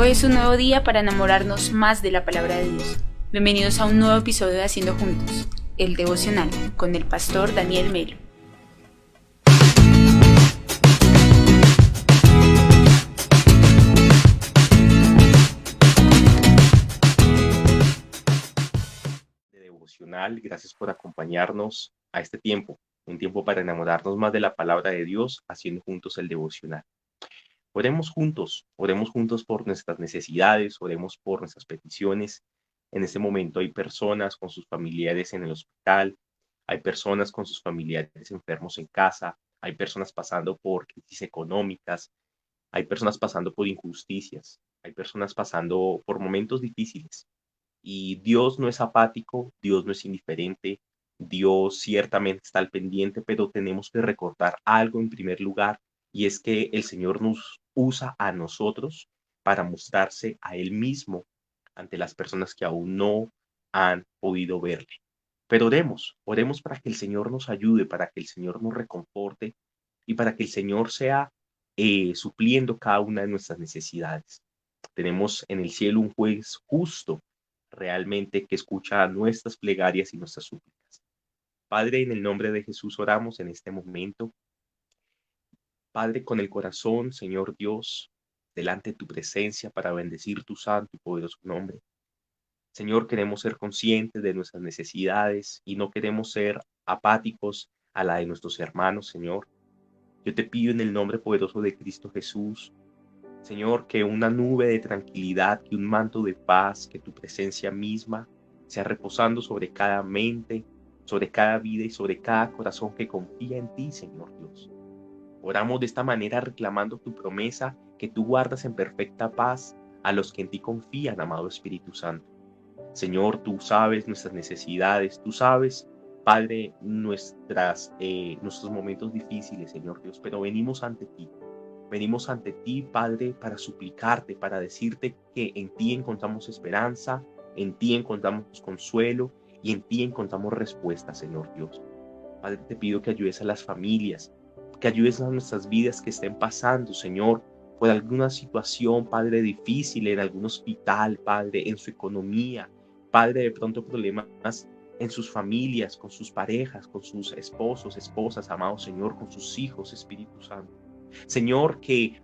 Hoy es un nuevo día para enamorarnos más de la palabra de Dios. Bienvenidos a un nuevo episodio de Haciendo Juntos, el devocional, con el pastor Daniel Melo. De devocional, gracias por acompañarnos a este tiempo, un tiempo para enamorarnos más de la palabra de Dios, haciendo juntos el devocional. Oremos juntos por nuestras necesidades, oremos por nuestras peticiones. En este momento hay personas con sus familiares en el hospital, hay personas con sus familiares enfermos en casa, hay personas pasando por crisis económicas, hay personas pasando por injusticias, hay personas pasando por momentos difíciles. Y Dios no es apático, Dios no es indiferente, Dios ciertamente está al pendiente, pero tenemos que recordar algo en primer lugar, y es que el Señor nos usa a nosotros para mostrarse a Él mismo ante las personas que aún no han podido verle. Pero oremos para que el Señor nos ayude, para que el Señor nos reconforte y para que el Señor sea supliendo cada una de nuestras necesidades. Tenemos en el cielo un juez justo realmente que escucha nuestras plegarias y nuestras súplicas. Padre, en el nombre de Jesús oramos en este momento. Padre, con el corazón, Señor Dios, delante de tu presencia para bendecir tu santo y poderoso nombre. Señor, queremos ser conscientes de nuestras necesidades y no queremos ser apáticos a la de nuestros hermanos, Señor. Yo te pido en el nombre poderoso de Cristo Jesús, Señor, que una nube de tranquilidad, que un manto de paz, que tu presencia misma sea reposando sobre cada mente, sobre cada vida y sobre cada corazón que confía en ti, Señor Dios. Oramos de esta manera reclamando tu promesa que tú guardas en perfecta paz a los que en ti confían, amado Espíritu Santo. Señor, tú sabes nuestras necesidades, tú sabes, Padre, nuestros momentos difíciles, Señor Dios, pero venimos ante ti. Venimos ante ti, Padre, para suplicarte, para decirte que en ti encontramos esperanza, en ti encontramos consuelo y en ti encontramos respuesta, Señor Dios. Padre, te pido que ayudes a las familias, que ayudes a nuestras vidas que estén pasando, Señor, por alguna situación, Padre, difícil en algún hospital, Padre, en su economía, Padre, de pronto problemas en sus familias, con sus parejas, con sus esposos, esposas, amado Señor, con sus hijos, Espíritu Santo. Señor, que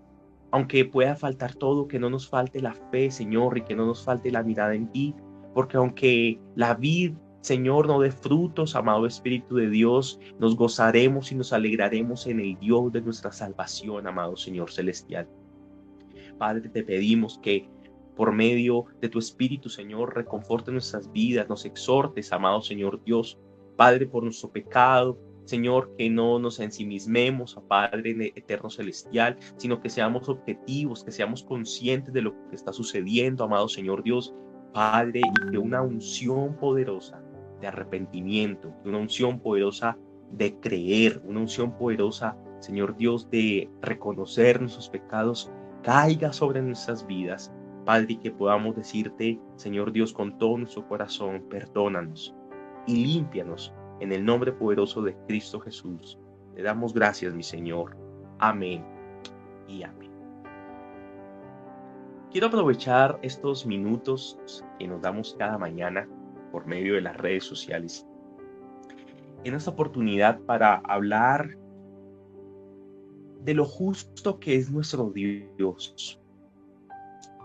aunque pueda faltar todo, que no nos falte la fe, Señor, y que no nos falte la mirada en ti, porque aunque la vid, Señor, no dé frutos, amado Espíritu de Dios, nos gozaremos y nos alegraremos en el Dios de nuestra salvación, amado Señor celestial. Padre, te pedimos que por medio de tu Espíritu, Señor, reconforte nuestras vidas, nos exhortes, amado Señor Dios, Padre, por nuestro pecado, Señor, que no nos ensimismemos a Padre eterno celestial, sino que seamos objetivos, que seamos conscientes de lo que está sucediendo, amado Señor Dios, Padre, y que una unción poderosa de arrepentimiento, una unción poderosa de creer, una unción poderosa, Señor Dios, de reconocer nuestros pecados, caiga sobre nuestras vidas, Padre, y que podamos decirte, Señor Dios, con todo nuestro corazón, perdónanos y límpianos en el nombre poderoso de Cristo Jesús. Te damos gracias, mi Señor. Amén y amén. Quiero aprovechar estos minutos que nos damos cada mañana por medio de las redes sociales en esta oportunidad para hablar de lo justo que es nuestro Dios.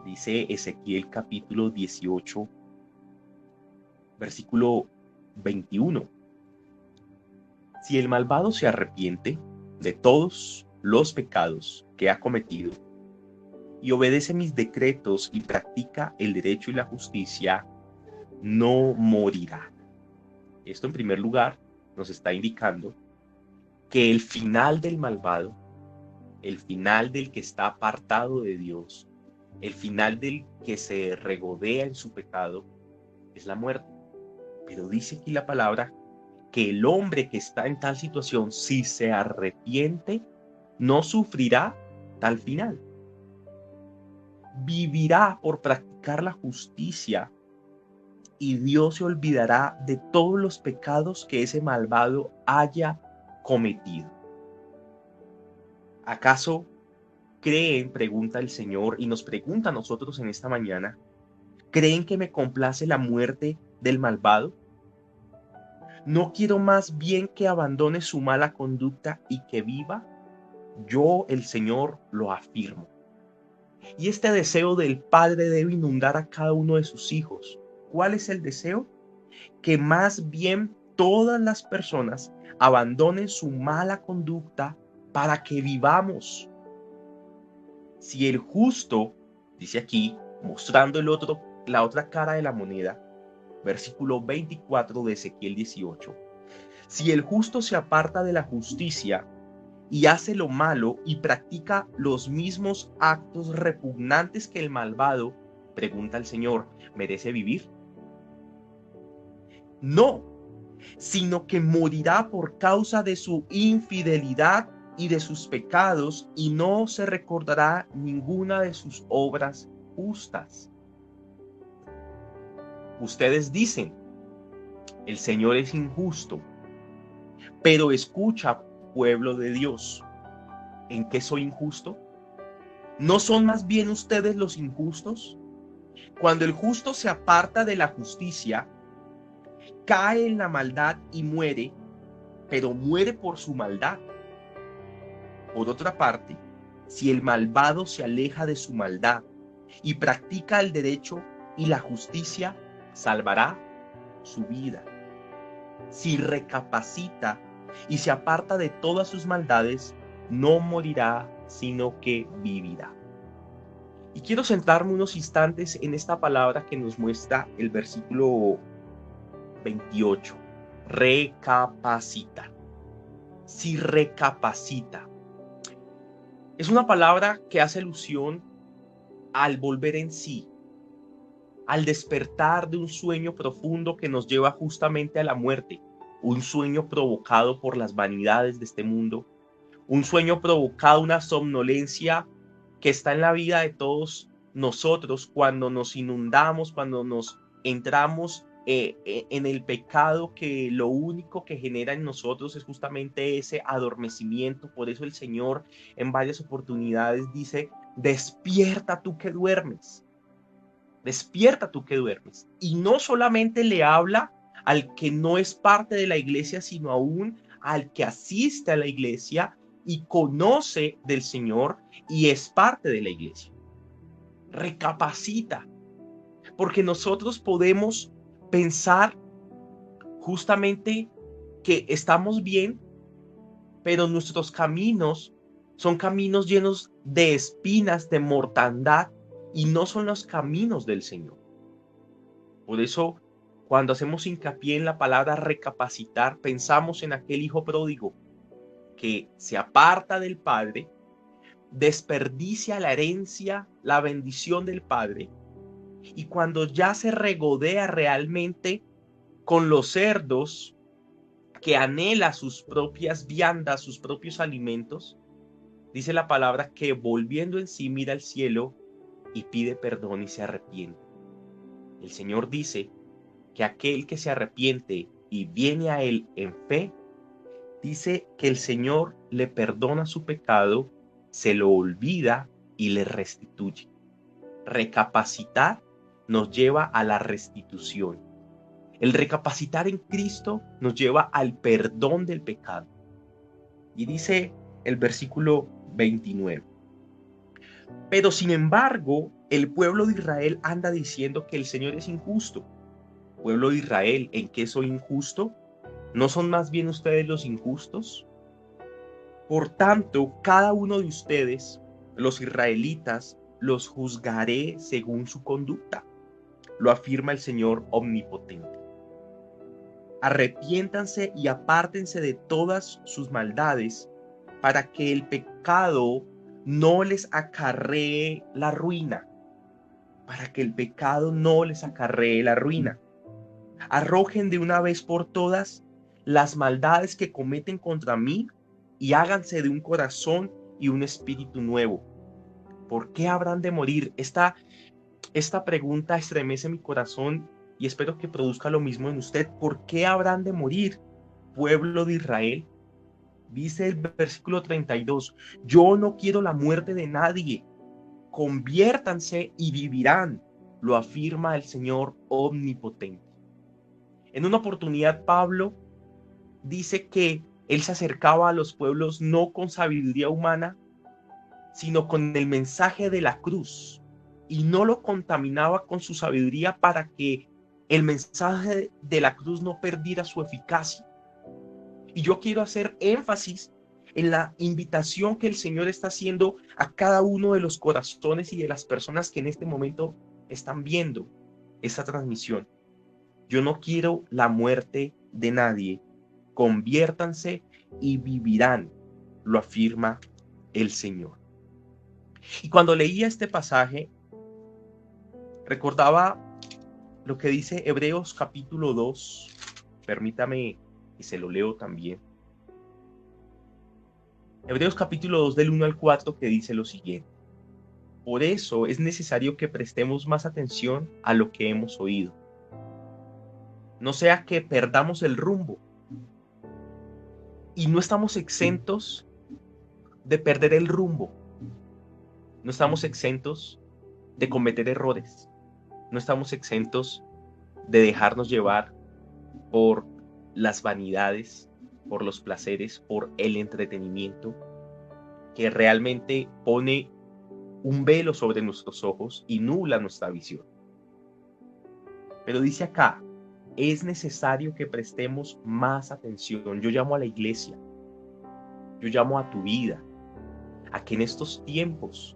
Dice Ezequiel capítulo 18, versículo 21. Si el malvado se arrepiente de todos los pecados que ha cometido y obedece mis decretos y practica el derecho y la justicia, no morirá. Esto en primer lugar nos está indicando que el final del malvado, el final del que está apartado de Dios, el final del que se regodea en su pecado, es la muerte. Pero dice aquí la palabra que el hombre que está en tal situación, si se arrepiente, no sufrirá tal final. Vivirá por practicar la justicia y Dios se olvidará de todos los pecados que ese malvado haya cometido. ¿Acaso ¿Creen, pregunta el Señor, y nos pregunta a nosotros en esta mañana, creen que me complace la muerte del malvado? ¿No quiero más bien que abandone su mala conducta y que viva? Yo, el Señor, lo afirmo. Y este deseo del Padre debe inundar a cada uno de sus hijos. ¿Cuál es el deseo? Que más bien todas las personas abandonen su mala conducta para que vivamos. Si el justo, dice aquí, mostrando la otra cara de la moneda, versículo 24 de Ezequiel 18, si el justo se aparta de la justicia y hace lo malo y practica los mismos actos repugnantes que el malvado, pregunta el Señor, ¿merece vivir? No, sino que morirá por causa de su infidelidad y de sus pecados, y no se recordará ninguna de sus obras justas. Ustedes dicen, el Señor es injusto, pero escucha, pueblo de Dios, ¿en qué soy injusto? ¿No son más bien ustedes los injustos? Cuando el justo se aparta de la justicia, cae en la maldad y muere, pero muere por su maldad. Por otra parte, si el malvado se aleja de su maldad y practica el derecho y la justicia, salvará su vida. Si recapacita y se aparta de todas sus maldades, no morirá, sino que vivirá. Y quiero centrarme unos instantes en esta palabra que nos muestra el versículo 28. Recapacita. Si recapacita. Es una palabra que hace alusión al volver en sí, al despertar de un sueño profundo que nos lleva justamente a la muerte, un sueño provocado por las vanidades de este mundo, un sueño provocado, una somnolencia que está en la vida de todos nosotros cuando nos inundamos, cuando nos entramos en el pecado, que lo único que genera en nosotros es justamente ese adormecimiento. Por eso el Señor en varias oportunidades dice, despierta tú que duermes, despierta tú que duermes. Y no solamente le habla al que no es parte de la iglesia, sino aún al que asiste a la iglesia y conoce del Señor y es parte de la iglesia. Recapacita, porque nosotros podemos pensar justamente que estamos bien, pero nuestros caminos son caminos llenos de espinas, de mortandad, y no son los caminos del Señor. Por eso, cuando hacemos hincapié en la palabra recapacitar, pensamos en aquel hijo pródigo que se aparta del Padre, desperdicia la herencia, la bendición del Padre, y cuando ya se regodea realmente con los cerdos, que anhela sus propias viandas, sus propios alimentos, dice la palabra que volviendo en sí mira al cielo y pide perdón y se arrepiente. El Señor dice que aquel que se arrepiente y viene a Él en fe, dice que el Señor le perdona su pecado, se lo olvida y le restituye. Recapacitar nos lleva a la restitución. El recapacitar en Cristo nos lleva al perdón del pecado. Y dice el versículo 29. Pero sin embargo, el pueblo de Israel anda diciendo que el Señor es injusto. Pueblo de Israel, ¿en qué soy injusto? ¿No son más bien ustedes los injustos? Por tanto, cada uno de ustedes, los israelitas, los juzgaré según su conducta. Lo afirma el Señor omnipotente. Arrepiéntanse y apártense de todas sus maldades para que el pecado no les acarree la ruina. Para que el pecado no les acarree la ruina. Arrojen de una vez por todas las maldades que cometen contra mí y háganse de un corazón y un espíritu nuevo. ¿Por qué habrán de morir? Esta pregunta estremece mi corazón y espero que produzca lo mismo en usted. ¿Por qué habrán de morir, pueblo de Israel? Dice el versículo 32, yo no quiero la muerte de nadie, conviértanse y vivirán, lo afirma el Señor omnipotente. En una oportunidad, Pablo dice que él se acercaba a los pueblos no con sabiduría humana, sino con el mensaje de la cruz, y no lo contaminaba con su sabiduría para que el mensaje de la cruz no perdiera su eficacia. Y yo quiero hacer énfasis en la invitación que el Señor está haciendo a cada uno de los corazones y de las personas que en este momento están viendo esta transmisión. Yo no quiero la muerte de nadie. Conviértanse y vivirán, lo afirma el Señor. Y cuando leía este pasaje, recordaba lo que dice Hebreos capítulo 2. Permítame que se lo leo también. Hebreos capítulo 2 del 1 al 4 que dice lo siguiente. Por eso es necesario que prestemos más atención a lo que hemos oído. No sea que perdamos el rumbo. Y no estamos exentos de perder el rumbo. No estamos exentos de cometer errores. No estamos exentos de dejarnos llevar por las vanidades, por los placeres, por el entretenimiento, que realmente pone un velo sobre nuestros ojos y nubla nuestra visión. Pero dice acá, es necesario que prestemos más atención. Yo llamo a la iglesia, yo llamo a tu vida, a que en estos tiempos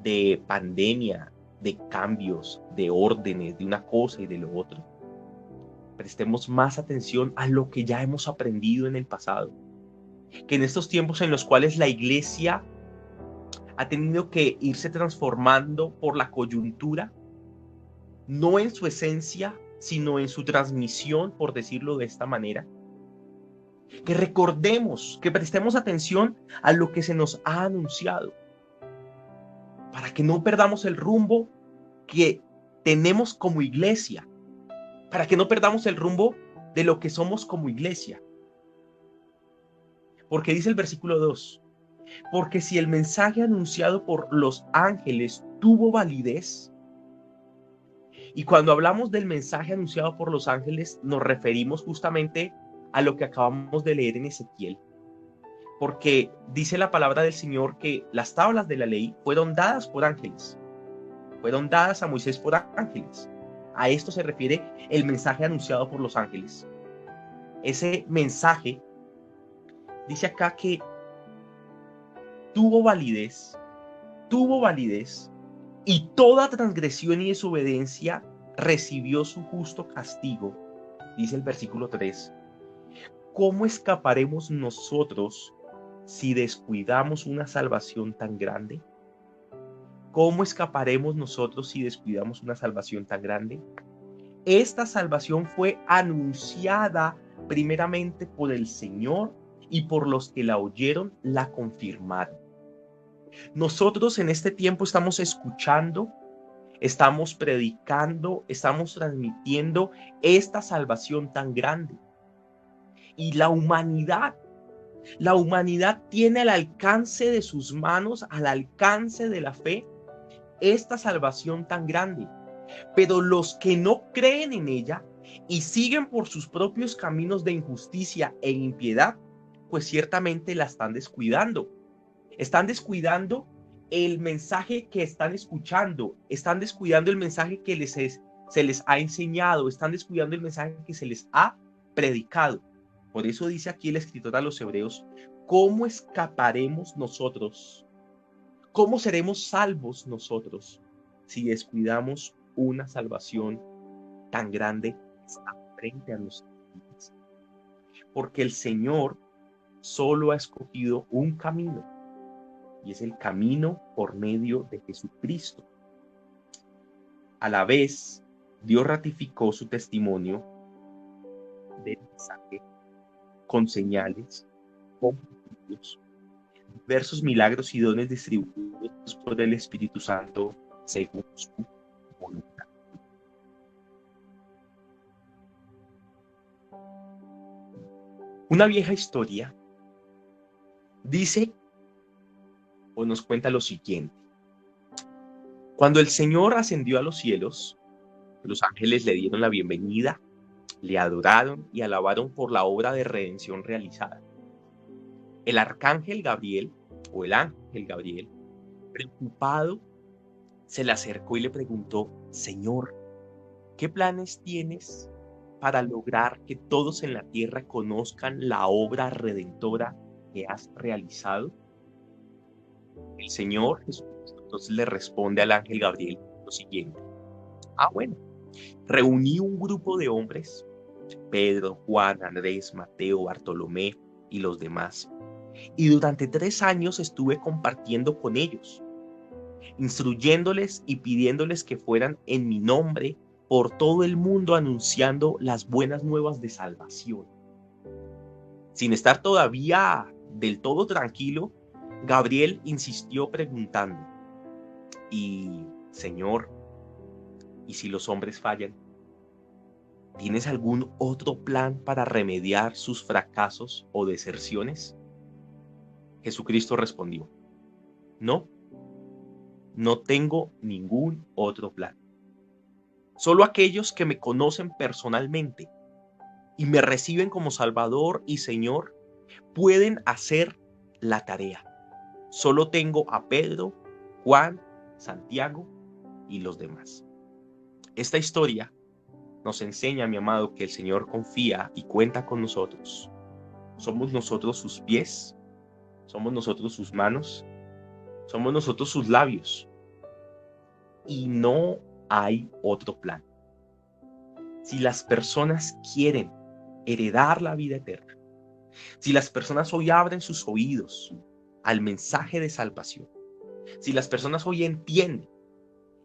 de pandemia, de cambios, de órdenes, de una cosa y de lo otro, prestemos más atención a lo que ya hemos aprendido en el pasado. Que en estos tiempos en los cuales la iglesia ha tenido que irse transformando por la coyuntura, no en su esencia, sino en su transmisión, por decirlo de esta manera, que recordemos, que prestemos atención a lo que se nos ha anunciado, para que no perdamos el rumbo que tenemos como iglesia, para que no perdamos el rumbo de lo que somos como iglesia. Porque dice el versículo 2, porque si el mensaje anunciado por los ángeles tuvo validez, y cuando hablamos del mensaje anunciado por los ángeles, nos referimos justamente a lo que acabamos de leer en Ezequiel. Porque dice la palabra del Señor que las tablas de la ley fueron dadas por ángeles. Fueron dadas a Moisés por ángeles. A esto se refiere el mensaje anunciado por los ángeles. Ese mensaje dice acá que tuvo validez, y toda transgresión y desobediencia recibió su justo castigo, dice el versículo 3. ¿Cómo escaparemos nosotros si descuidamos una salvación tan grande? ¿Cómo escaparemos nosotros si descuidamos una salvación tan grande? Esta salvación fue anunciada primeramente por el Señor y por los que la oyeron la confirmaron. Nosotros en este tiempo estamos escuchando, estamos predicando, estamos transmitiendo esta salvación tan grande. Y la humanidad tiene al alcance de sus manos, al alcance de la fe, esta salvación tan grande. Pero los que no creen en ella y siguen por sus propios caminos de injusticia e impiedad, pues ciertamente la están descuidando. Están descuidando el mensaje que están escuchando, están descuidando el mensaje que se les ha enseñado, están descuidando el mensaje que se les ha predicado. Por eso dice aquí el escritor a los Hebreos, ¿cómo escaparemos nosotros? ¿Cómo seremos salvos nosotros si descuidamos una salvación tan grande que está frente a nosotros? Porque el Señor solo ha escogido un camino, y es el camino por medio de Jesucristo. A la vez, Dios ratificó su testimonio del mensaje con señales, con prodigios, diversos milagros y dones distribuidos por el Espíritu Santo según su voluntad. Una vieja historia Dice o nos cuenta lo siguiente. Cuando el Señor ascendió a los cielos, los ángeles le dieron la bienvenida, le adoraron y alabaron por la obra de redención realizada. El arcángel Gabriel, o el ángel Gabriel, preocupado, se le acercó y le preguntó: Señor, ¿qué planes tienes para lograr que todos en la tierra conozcan la obra redentora que has realizado? El Señor Jesús entonces le responde al ángel Gabriel lo siguiente. Bueno, reuní un grupo de hombres, Pedro, Juan, Andrés, Mateo, Bartolomé y los demás, y durante 3 años estuve compartiendo con ellos, instruyéndoles y pidiéndoles que fueran en mi nombre por todo el mundo anunciando las buenas nuevas de salvación. Sin estar todavía del todo tranquilo, Gabriel insistió preguntando: y Señor, ¿y si los hombres fallan? ¿Tienes algún otro plan para remediar sus fracasos o deserciones? Jesucristo respondió: No, no tengo ningún otro plan. Solo aquellos que me conocen personalmente y me reciben como Salvador y Señor pueden hacer la tarea. Solo tengo a Pedro, Juan, Santiago y los demás. Esta historia nos enseña, mi amado, que el Señor confía y cuenta con nosotros. Somos nosotros sus pies, somos nosotros sus manos, somos nosotros sus labios. Y no hay otro plan. Si las personas quieren heredar la vida eterna, si las personas hoy abren sus oídos al mensaje de salvación, si las personas hoy entienden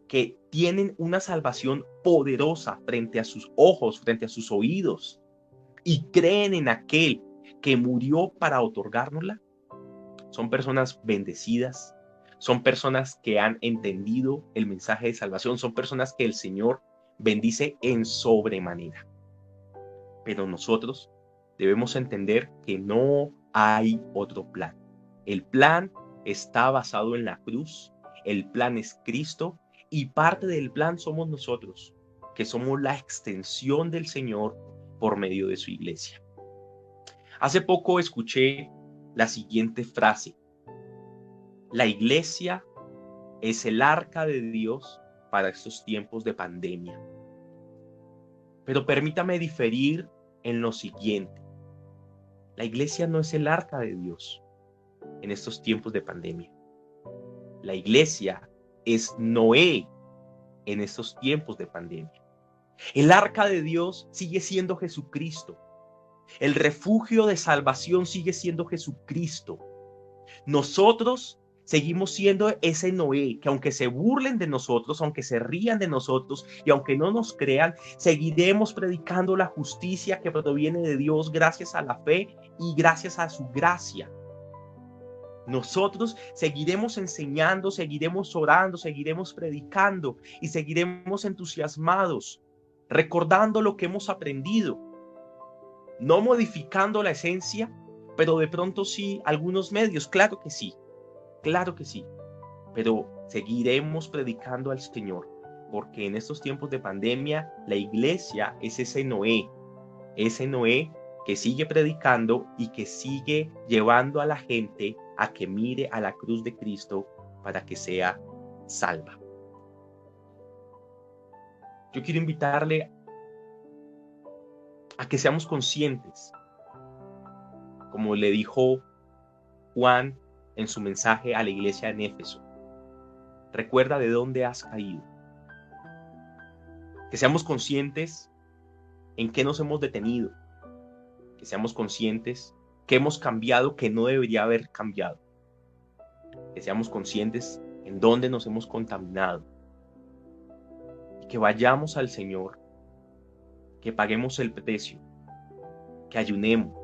que tienen una salvación poderosa frente a sus ojos, frente a sus oídos, y creen en aquel que murió para otorgárnosla, son personas bendecidas, son personas que han entendido el mensaje de salvación, son personas que el Señor bendice en sobremanera. Pero nosotros debemos entender que no hay otro plan. El plan está basado en la cruz, el plan es Cristo, y parte del plan somos nosotros, que somos la extensión del Señor por medio de su iglesia. Hace poco escuché la siguiente frase: la iglesia es el arca de Dios para estos tiempos de pandemia. Pero permítame diferir en lo siguiente: la iglesia no es el arca de Dios en estos tiempos de pandemia. La iglesia es Noé en estos tiempos de pandemia. El arca de Dios sigue siendo Jesucristo. El refugio de salvación sigue siendo Jesucristo. Nosotros seguimos siendo ese Noé que, aunque se burlen de nosotros, aunque se rían de nosotros y aunque no nos crean, seguiremos predicando la justicia que proviene de Dios gracias a la fe y gracias a su gracia. Nosotros seguiremos enseñando, seguiremos orando, seguiremos predicando y seguiremos entusiasmados, recordando lo que hemos aprendido, no modificando la esencia, pero de pronto sí algunos medios, claro que sí, pero seguiremos predicando al Señor, porque en estos tiempos de pandemia la iglesia es ese Noé que sigue predicando y que sigue llevando a la gente a que mire a la cruz de Cristo para que sea salva. Yo quiero invitarle a que seamos conscientes, como le dijo Juan en su mensaje a la iglesia en Éfeso: recuerda de dónde has caído. Que seamos conscientes en qué nos hemos detenido, que seamos conscientes que hemos cambiado que no debería haber cambiado, que seamos conscientes en dónde nos hemos contaminado y que vayamos al Señor, que paguemos el precio, que ayunemos,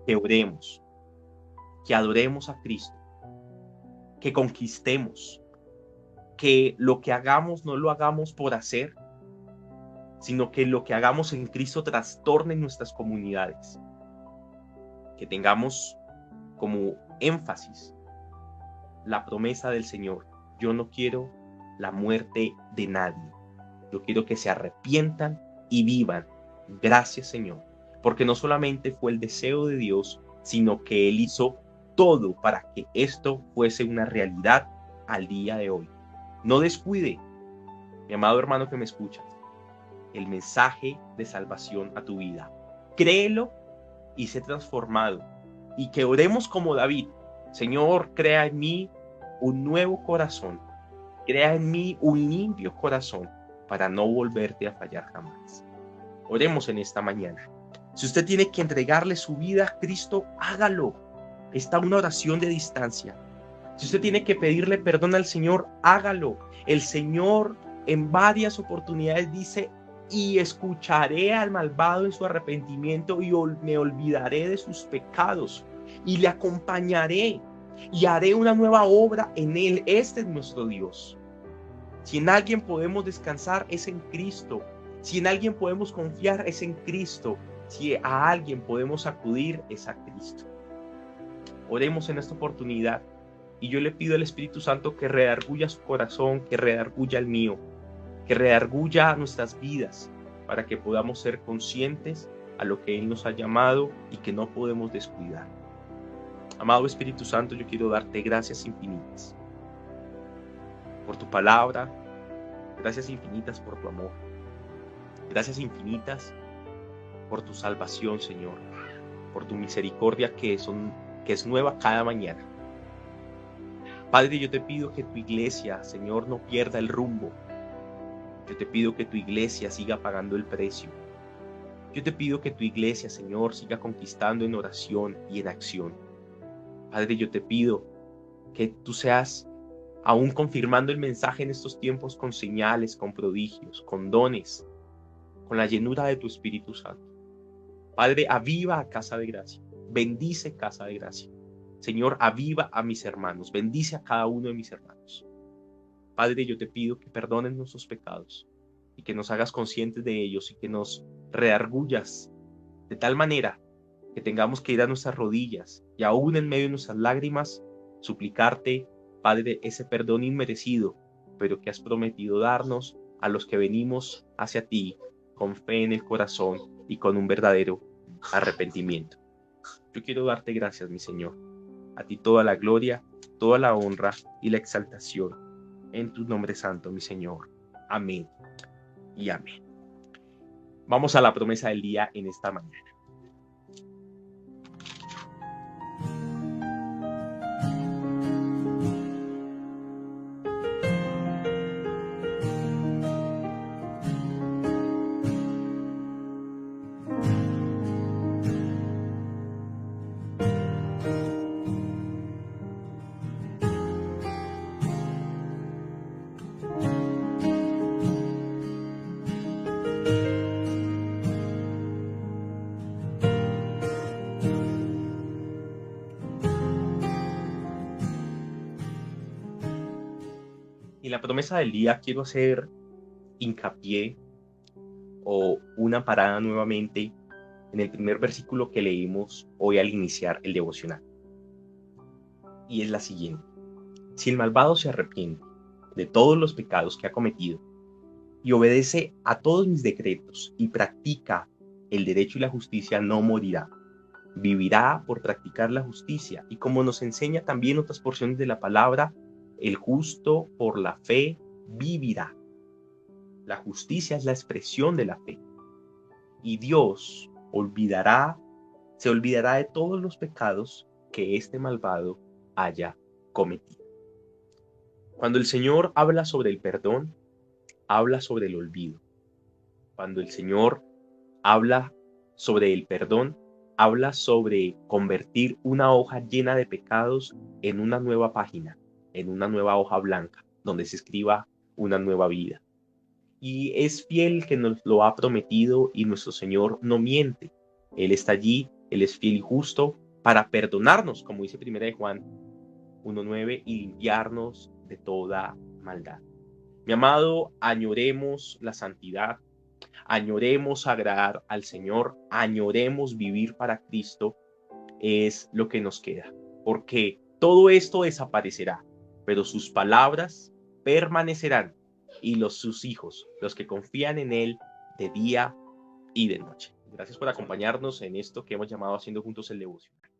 que oremos, que adoremos a Cristo, que conquistemos, que lo que hagamos no lo hagamos por hacer, sino que lo que hagamos en Cristo trastorne nuestras comunidades, que tengamos como énfasis la promesa del Señor. Yo no quiero la muerte de nadie. Yo quiero que se arrepientan y vivan. Gracias, Señor, porque no solamente fue el deseo de Dios, sino que Él hizo todo para que esto fuese una realidad al día de hoy. No descuide, mi amado hermano que me escuchas, el mensaje de salvación a tu vida. Créelo y sé transformado. Y que oremos como David. Señor, crea en mí un nuevo corazón. Crea en mí un limpio corazón para no volverte a fallar jamás. Oremos en esta mañana. Si usted tiene que entregarle su vida a Cristo, hágalo. Está una oración de distancia. Si usted tiene que pedirle perdón al Señor, hágalo. El Señor en varias oportunidades dice: y escucharé al malvado en su arrepentimiento y me olvidaré de sus pecados y le acompañaré y haré una nueva obra en él. Este es nuestro Dios. Si en alguien podemos descansar es en Cristo. Si en alguien podemos confiar es en Cristo. Si a alguien podemos acudir es a Cristo. Oremos en esta oportunidad y yo le pido al Espíritu Santo que redarguya su corazón, que redarguya el mío, que redarguya nuestras vidas para que podamos ser conscientes a lo que Él nos ha llamado y que no podemos descuidar. Amado Espíritu Santo, yo quiero darte gracias infinitas por tu palabra, gracias infinitas por tu amor, gracias infinitas por tu salvación, Señor, por tu misericordia que es nueva cada mañana. Padre, yo te pido que tu iglesia, Señor, no pierda el rumbo. Yo te pido que tu iglesia siga pagando el precio. Yo te pido que tu iglesia, Señor, siga conquistando en oración y en acción. Padre, yo te pido que tú seas aún confirmando el mensaje en estos tiempos con señales, con prodigios, con dones, con la llenura de tu Espíritu Santo. Padre, aviva a Casa de Gracia. Bendice Casa de Gracia. Señor, aviva a mis hermanos. Bendice a cada uno de mis hermanos. Padre, yo te pido que perdones nuestros pecados y que nos hagas conscientes de ellos y que nos redargullas de tal manera que tengamos que ir a nuestras rodillas y aún en medio de nuestras lágrimas suplicarte, Padre, ese perdón inmerecido, pero que has prometido darnos a los que venimos hacia ti con fe en el corazón y con un verdadero arrepentimiento. Yo quiero darte gracias, mi Señor. A ti toda la gloria, toda la honra y la exaltación. En tu nombre santo, mi Señor. Amén y amén. Vamos a la promesa del día en esta mañana. En la promesa del día quiero hacer hincapié o una parada nuevamente en el primer versículo que leímos hoy al iniciar el devocional. Y es la siguiente: si el malvado se arrepiente de todos los pecados que ha cometido y obedece a todos mis decretos y practica el derecho y la justicia, no morirá. Vivirá por practicar la justicia. Y como nos enseña también otras porciones de la palabra, el justo por la fe vivirá. La justicia es la expresión de la fe. Y Dios se olvidará de todos los pecados que este malvado haya cometido. Cuando el Señor habla sobre el perdón, habla sobre el olvido. Cuando el Señor habla sobre el perdón, habla sobre convertir una hoja llena de pecados en una nueva página, en una nueva hoja blanca, donde se escriba una nueva vida. Y es fiel que nos lo ha prometido y nuestro Señor no miente. Él está allí, Él es fiel y justo para perdonarnos, como dice 1 de Juan 1:9, y limpiarnos de toda maldad. Mi amado, añoremos la santidad, añoremos agradar al Señor, añoremos vivir para Cristo, es lo que nos queda. porque todo esto desaparecerá, pero sus palabras permanecerán y sus hijos, los que confían en Él de día y de noche. Gracias por acompañarnos en esto que hemos llamado Haciendo Juntos el Devocional.